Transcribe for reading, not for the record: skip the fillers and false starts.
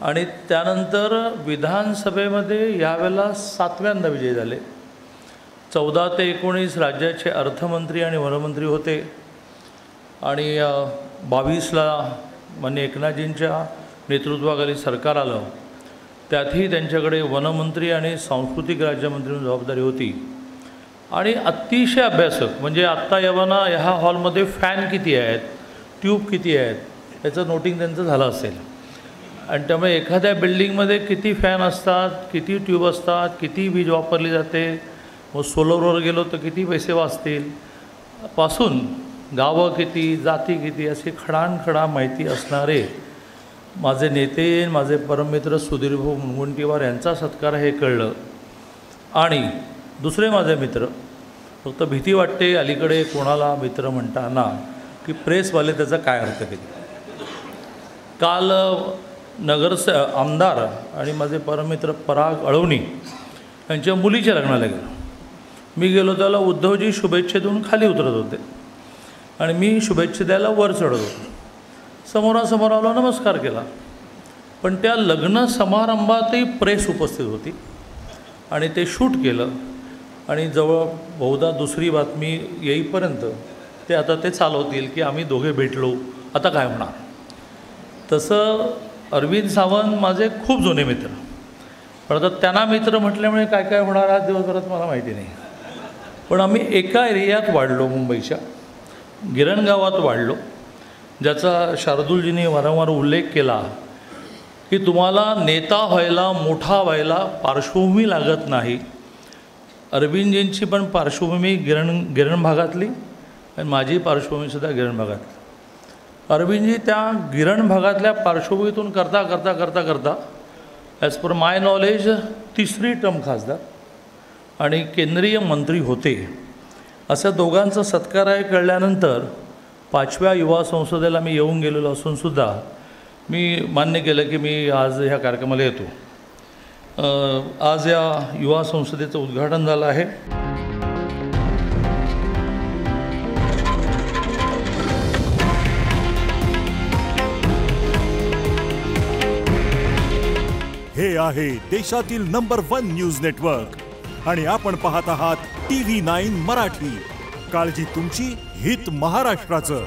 आणि त्यानंतर विधानसभेमध्ये यावेळेला 7व्यांदा विजयी झाले. 14 ते 19 राज्याचे अर्थमंत्री आणि वनमंत्री होते आणि 22ला माननीय एकनाथजींच्या नेतृत्वाखाली सरकार आलं. त्यातही त्यांच्याकडे वनमंत्री आणि सांस्कृतिक राज्यमंत्री म्हणून जबाबदारी होती. आणि अतिशय अभ्यासक, म्हणजे आत्ता यवना ह्या हॉलमध्ये फॅन किती आहेत, ट्यूब किती आहेत याचं नोटिंग त्यांचं झालं असेल. आणि त्यामुळे एखाद्या बिल्डिंगमध्ये किती फॅन असतात, किती ट्यूब असतात, किती वीज वापरली जाते, मग सोलरवर गेलो तर किती पैसे वाचतील पासून गावं किती, जाती किती, असे खडानखडा माहिती असणारे माझे नेते, माझे परममित्र सुधीरभाऊ मुनगंटीवार यांचा सत्कार हे कळलं. आणि दुसरे माझे मित्र, फक्त भीती वाटते अलीकडे कोणाला मित्र म्हणताना की प्रेसवाले त्याचा काय अर्थ केली. काल आमदार आणि माझे परममित्र पराग अळवणी यांच्या मुलीच्या लग्नाला गेलो. मी गेलो त्याला उद्धवजी शुभेच्छा देऊन खाली उतरत होते आणि मी शुभेच्छा द्यायला वर चढत होतो. समोरासमोर आलो, नमस्कार केला. पण त्या लग्न समारंभातही प्रेस उपस्थित होती आणि ते शूट केलं. आणि जवळ बहुधा दुसरी बातमी येईपर्यंत ते आता ते चालवतील की आम्ही दोघे भेटलो, आता काय होणार. तसं अरविंद सावंत माझे खूप जुने मित्र, पण आता त्यांना मित्र म्हटल्यामुळे काय काय होणार आज दिवसभरात मला माहिती नाही. पण आम्ही एका एरियात वाढलो, मुंबईच्या गिरण गावात वाढलो, ज्याचा शार्दूलजींनी वारंवार उल्लेख केला की तुम्हाला नेता व्हायला, मोठा व्हायला पार्श्वभूमी लागत नाही. अरविंदजींची पण पार्श्वभूमी गिरण भागातली आणि माझी पार्श्वभूमीसुद्धा गिरण भागातली. अरविंदजी त्या गिरण भागातल्या पार्श्वभूमीतून करता करता करता करता ॲज पर माय नॉलेज 3री टर्म खासदार आणि केंद्रीय मंत्री होते. अशा दोघांचा सत्कार आहे कळल्यानंतर 5व्या युवा संसदेला मी येऊन गेलेलो असूनसुद्धा मी मान्य केलं की मी आज ह्या कार्यक्रमाला येतो. आज या युवा संसदेचं उद्घाटन झालं आहे. हे आहे देशातील नंबर 1 न्यूज नेटवर्क आणि आपण पाहत आहात TV9 मराठी. काळजी तुमची, हित महाराष्ट्राचं.